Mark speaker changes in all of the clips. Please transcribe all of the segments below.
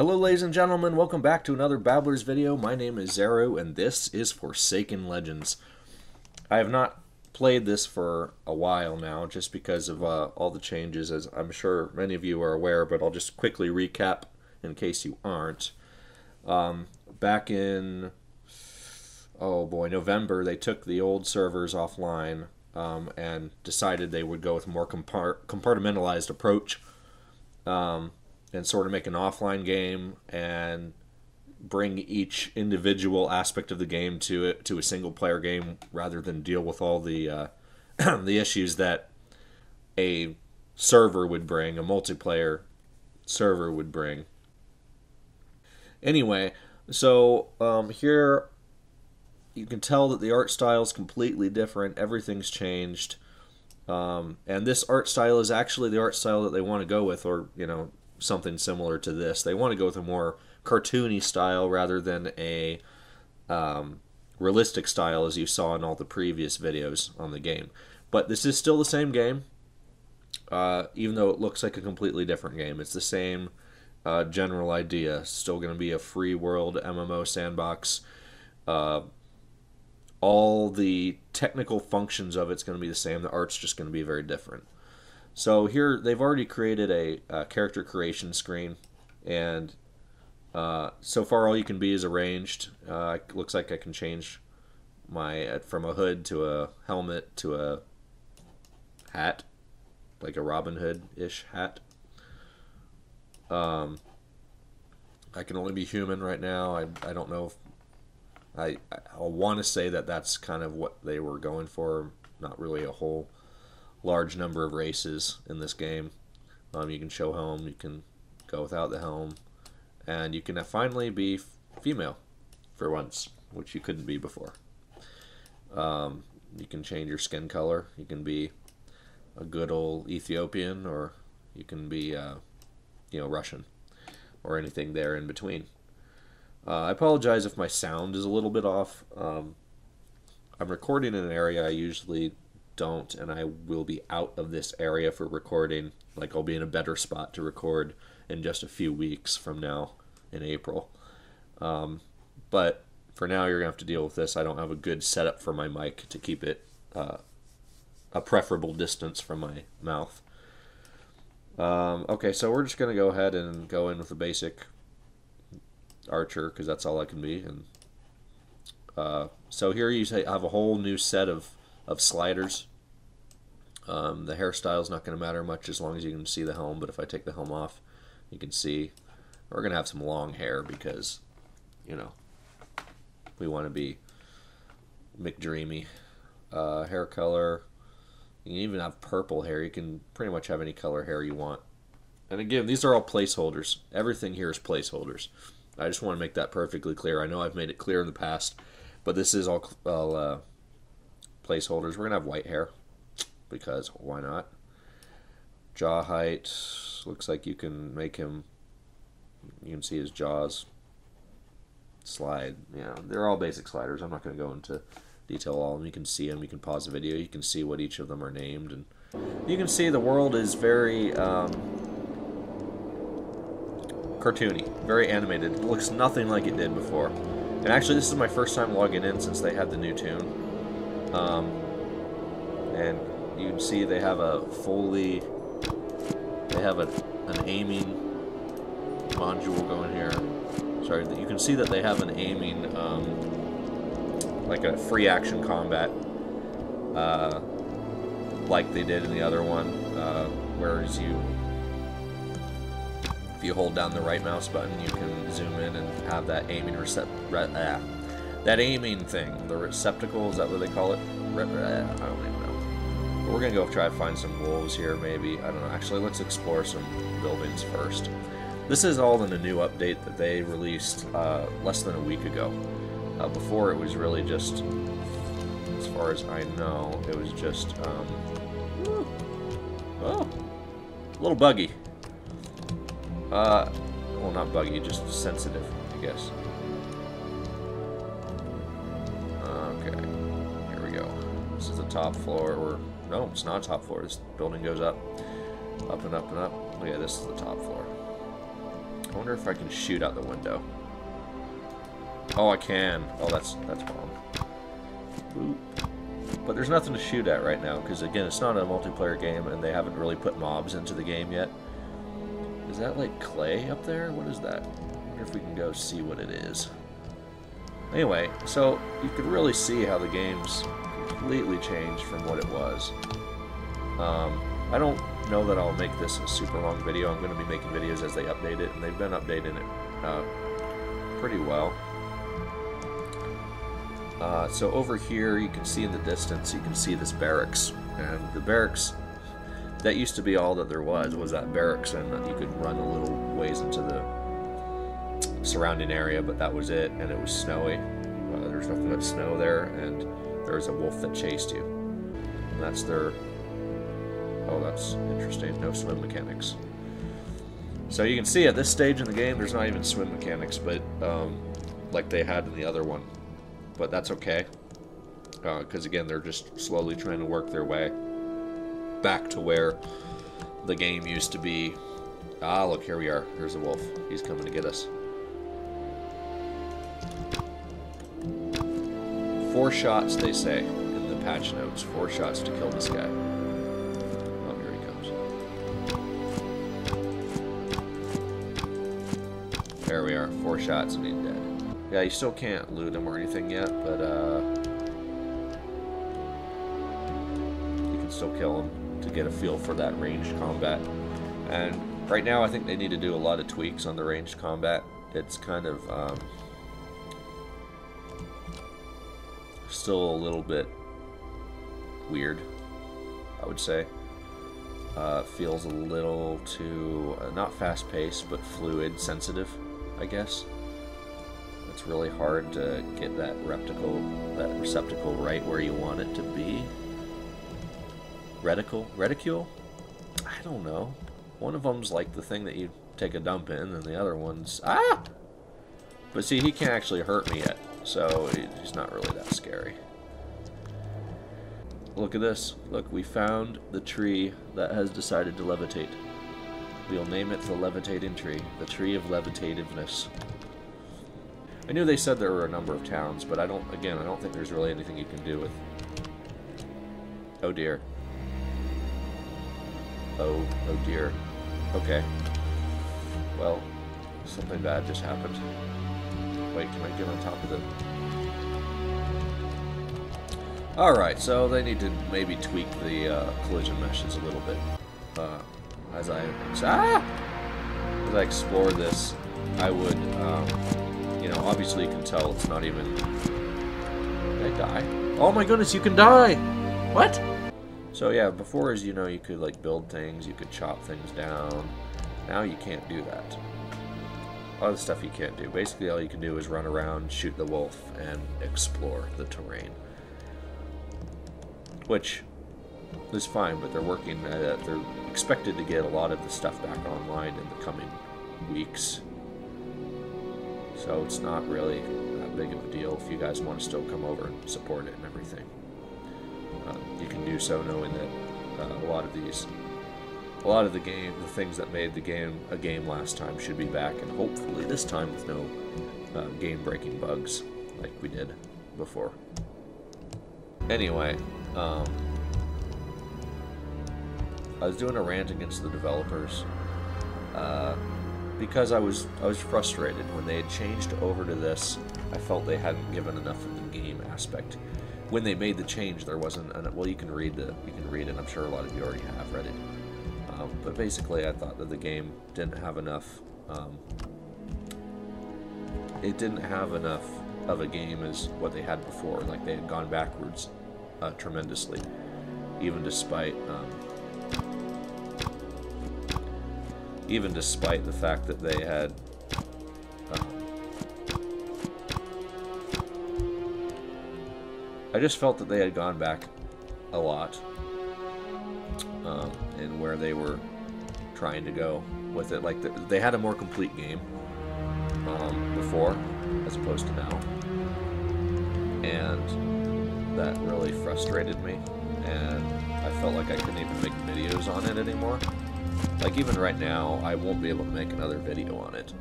Speaker 1: Hello ladies and gentlemen, welcome back to another Babblers video. My name is Zero and this is Forsaken Legends. I have not played this for a while now just because of all the changes, as I'm sure many of you are aware, but I'll just quickly recap in case you aren't. Back in, oh boy, November, they took the old servers offline and decided they would go with a more compartmentalized approach. And sort of make an offline game and bring each individual aspect of the game to a single player game rather than deal with all the the issues that a server would bring, a multiplayer server would bring. Anyway, so here you can tell that the art style is completely different. Everything's changed, and this art style is actually the art style that they want to go with, or something similar to this. They want to go with a more cartoony style rather than a realistic style as you saw in all the previous videos on the game. But this is still the same game, even though it looks like a completely different game. It's the same general idea. Still going to be a free world MMO sandbox. All the technical functions of it's going to be the same. The art's just going to be very different. So here they've already created a character creation screen, and so far all you can be is arranged. Looks like I can change my from a hood to a helmet to a hat, like a Robin Hood-ish hat. I can only be human right now. I don't know if I want to say that that's kind of what they were going for. Not really a whole large number of races in this game. You can show helm, you can go without the helm, and you can finally be female for once, which you couldn't be before. You can change your skin color. You can be a good old Ethiopian, or you can be Russian, or anything there in between. I apologize if my sound is a little bit off. I'm recording in an area I usually don't, and I will be out of this area for recording. Like, I'll be in a better spot to record in just a few weeks from now in April. But for now, you're gonna have to deal with this. I don't have a good setup for my mic to keep it a preferable distance from my mouth. Okay, so we're just gonna go ahead and go in with the basic archer because that's all I can be. And so here you have a whole new set of sliders. The hairstyle is not going to matter much as long as you can see the helm, but if I take the helm off, you can see we're going to have some long hair because, we want to be McDreamy. Hair color, you can even have purple hair. You can pretty much have any color hair you want. And again, these are all placeholders. Everything here is placeholders. I just want to make that perfectly clear. I know I've made it clear in the past, but this is all placeholders. We're going to have white hair, because why not? Jaw height, looks like you can make him, you can see his jaws slide. Yeah, they're all basic sliders. I'm not going to go into detail all of them. You can see them, you can pause the video, you can see what each of them are named, and you can see the world is very cartoony, very animated. It looks nothing like it did before. And actually, this is my first time logging in since they had the new tune. And you can see they have an aiming module going here. Sorry, you can see that they have an aiming, like a free action combat, like they did in the other one, whereas if you hold down the right mouse button, you can zoom in and have that aiming that aiming thing. The receptacle, is that what they call it? I don't even know. But we're gonna go try to find some wolves here, maybe. I don't know. Actually, let's explore some buildings first. This is all in a new update that they released less than a week ago. Before, it was really just, as far as I know, it was just a little buggy. Well, not buggy, just sensitive, I guess. Okay, here we go. This is the top floor, or no, it's not top floor. This building goes up and up and up. Oh yeah, this is the top floor. I wonder if I can shoot out the window. Oh, I can. Oh, that's wrong. Boop. But there's nothing to shoot at right now, because again, it's not a multiplayer game, and they haven't really put mobs into the game yet. Is that like clay up there? What is that? I wonder if we can go see what it is. Anyway, so you could really see how the game's completely changed from what it was. I don't know that I'll make this a super long video. I'm going to be making videos as they update it, and they've been updating it pretty well. So over here, you can see in the distance, you can see this barracks. And the barracks, that used to be all that there was that barracks, and you could run a little ways into the surrounding area, but that was it, and it was snowy. There's nothing but snow there, and there was a wolf that chased you. And that's their... Oh, that's interesting. No swim mechanics. So you can see at this stage in the game, there's not even swim mechanics, but like they had in the other one. But that's okay, because again, they're just slowly trying to work their way back to where the game used to be. Ah, look, here we are. Here's a wolf. He's coming to get us. 4 shots, they say, in the patch notes. 4 shots to kill this guy. Oh, here he comes. There we are. 4 shots and he's dead. Yeah, you still can't loot him or anything yet, but you can still kill him to get a feel for that ranged combat. And right now I think they need to do a lot of tweaks on the ranged combat. It's kind of still a little bit weird, I would say. Feels a little too, not fast-paced, but fluid, sensitive, I guess. It's really hard to get that receptacle right where you want it to be. Reticule? I don't know. One of them's like the thing that you take a dump in, and the other one's... Ah! But see, he can't actually hurt me yet, so he's not really that scary. Look at this. Look, we found the tree that has decided to levitate. We'll name it the levitating tree. The tree of levitativeness. I knew they said there were a number of towns, but I don't think there's really anything you can do with... Oh dear. Oh dear. Okay. Well, something bad just happened. Wait, can I get on top of it? Alright, so they need to maybe tweak the collision meshes a little bit. As I explore this, I would... you know, obviously you can tell it's not even... Did I die? Oh my goodness, you can die! What? So yeah, before, as you know, you could like build things, you could chop things down. Now you can't do that. A lot of stuff you can't do. Basically all you can do is run around, shoot the wolf, and explore the terrain. Which is fine, but they're working at it. They're expected to get a lot of the stuff back online in the coming weeks. So it's not really that big of a deal if you guys want to still come over and support it and everything. You can do so knowing that a lot of the things that made the game a game last time should be back, and hopefully this time with no game-breaking bugs like we did before. Anyway, I was doing a rant against the developers. Because I was frustrated when they had changed over to this. I felt they hadn't given enough of the game aspect. When they made the change, there wasn't. Well, you can read it. I'm sure a lot of you already have read it. But basically, I thought that the game didn't have enough. It didn't have enough of a game as what they had before. Like they had gone backwards tremendously, even despite. Even despite the fact that they had I just felt that they had gone back a lot in where they were trying to go with it. Like they had a more complete game before as opposed to now, and that really frustrated me, and I felt like I couldn't even make videos on it anymore. Like even right now, I won't be able to make another video on it.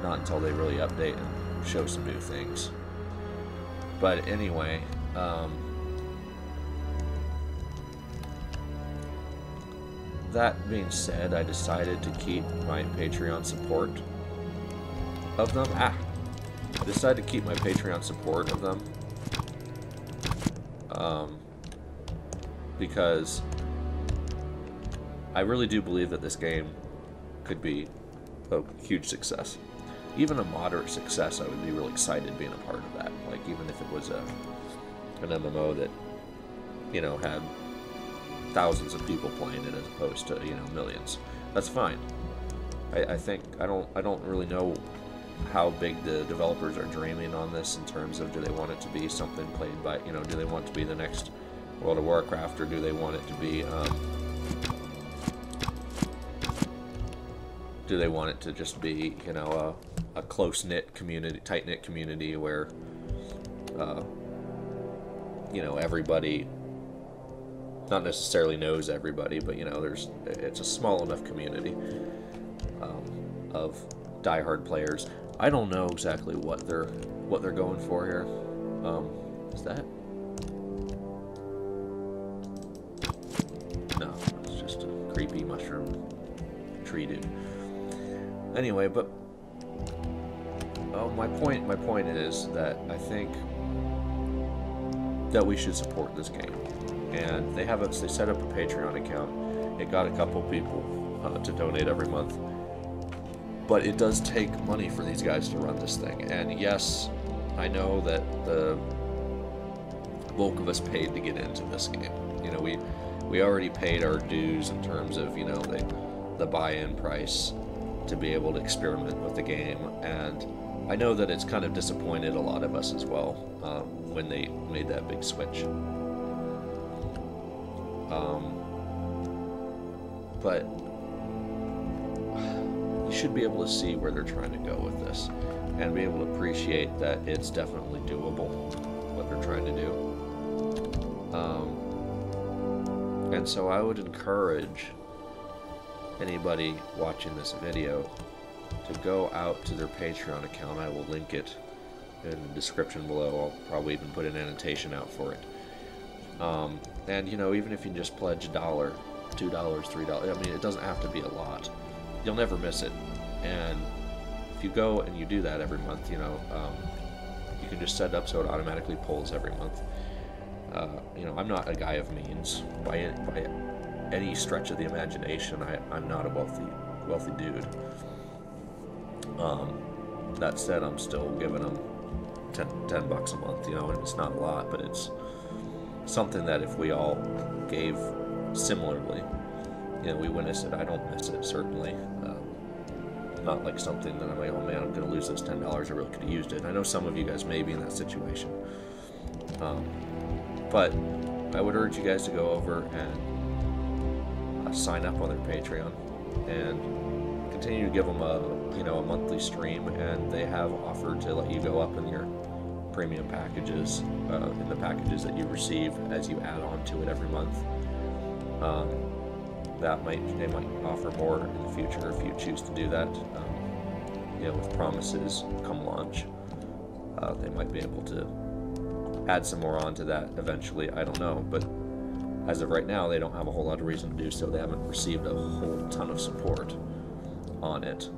Speaker 1: Not until they really update and show some new things. But anyway, that being said, I decided to keep my Patreon support of them. I decided to keep my Patreon support of them. Because I really do believe that this game could be a huge success. Even a moderate success, I would be really excited being a part of that. Like, even if it was an MMO that, you know, had thousands of people playing it as opposed to, you know, millions. That's fine. I think, I don't really know how big the developers are dreaming on this in terms of, do they want it to be something played by, you know, do they want it to be the next World of Warcraft, or do they want it to be, do they want it to just be, you know, a close-knit community, tight-knit community where, you know, everybody not necessarily knows everybody, but, you know, it's a small enough community of diehard players. I don't know exactly what they're going for here. Is that? No, it's just a creepy mushroom tree dude. Anyway, but my point is that I think that we should support this game, and they set up a Patreon account. It got a couple people to donate every month, but it does take money for these guys to run this thing. And yes, I know that the bulk of us paid to get into this game. You know, we already paid our dues in terms of, you know, the buy-in price to be able to experiment with the game, and I know that it's kind of disappointed a lot of us as well when they made that big switch. But you should be able to see where they're trying to go with this, and be able to appreciate that it's definitely doable, what they're trying to do. And so I would encourage anybody watching this video to go out to their Patreon account. I will link it in the description below. I'll probably even put an annotation out for it. And, you know, even if you just pledge $1, $2, $3, I mean, it doesn't have to be a lot. You'll never miss it. And if you go and you do that every month, you know, you can just set it up so it automatically pulls every month. You know, I'm not a guy of means by any stretch of the imagination. I'm not a wealthy dude. That said, I'm still giving them $10 a month, you know, and it's not a lot, but it's something that if we all gave similarly, you know, we witness it. I don't miss it, certainly. Not like something that I'm like, oh man, I'm going to lose this $10. I really could have used it. I know some of you guys may be in that situation. But I would urge you guys to go over and sign up on their Patreon and continue to give them a monthly stream, and they have offered to let you go up in your premium packages, in the packages that you receive as you add on to it every month. They might offer more in the future if you choose to do that. You know, with promises come launch, they might be able to add some more onto that eventually. I don't know, but as of right now, they don't have a whole lot of reason to do so. They haven't received a whole ton of support on it.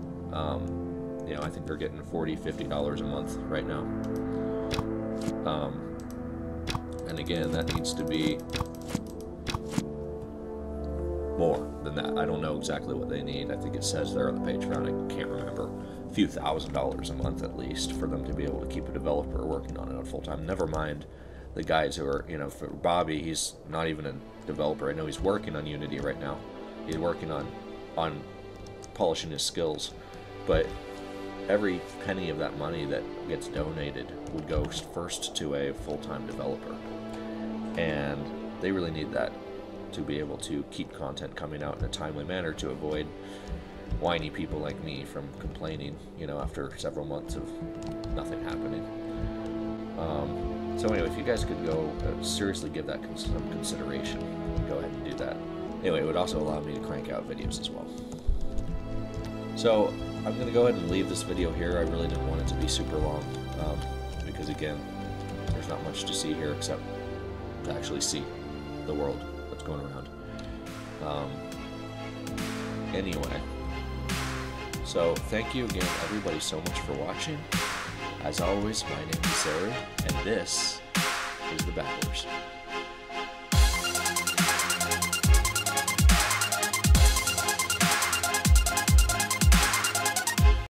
Speaker 1: You know, I think they're getting $40, $50 a month right now. And again, that needs to be more than that. I don't know exactly what they need. I think it says there on the Patreon, I can't remember, a few $1,000s a month at least for them to be able to keep a developer working on it on full time. Never mind the guys who are, you know, for Bobby, he's not even a developer. I know he's working on Unity right now. He's working on polishing his skills, but every penny of that money that gets donated would go first to a full-time developer, and they really need that to be able to keep content coming out in a timely manner to avoid whiny people like me from complaining, you know, after several months of nothing happening. So anyway, if you guys could go seriously give that some consideration, go ahead and do that. Anyway, it would also allow me to crank out videos as well. So I'm going to go ahead and leave this video here. I really didn't want it to be super long because, again, there's not much to see here except to actually see the world that's going around. Anyway, so thank you again, everybody, so much for watching. As always, my name is Sarah, and this is the Babblers.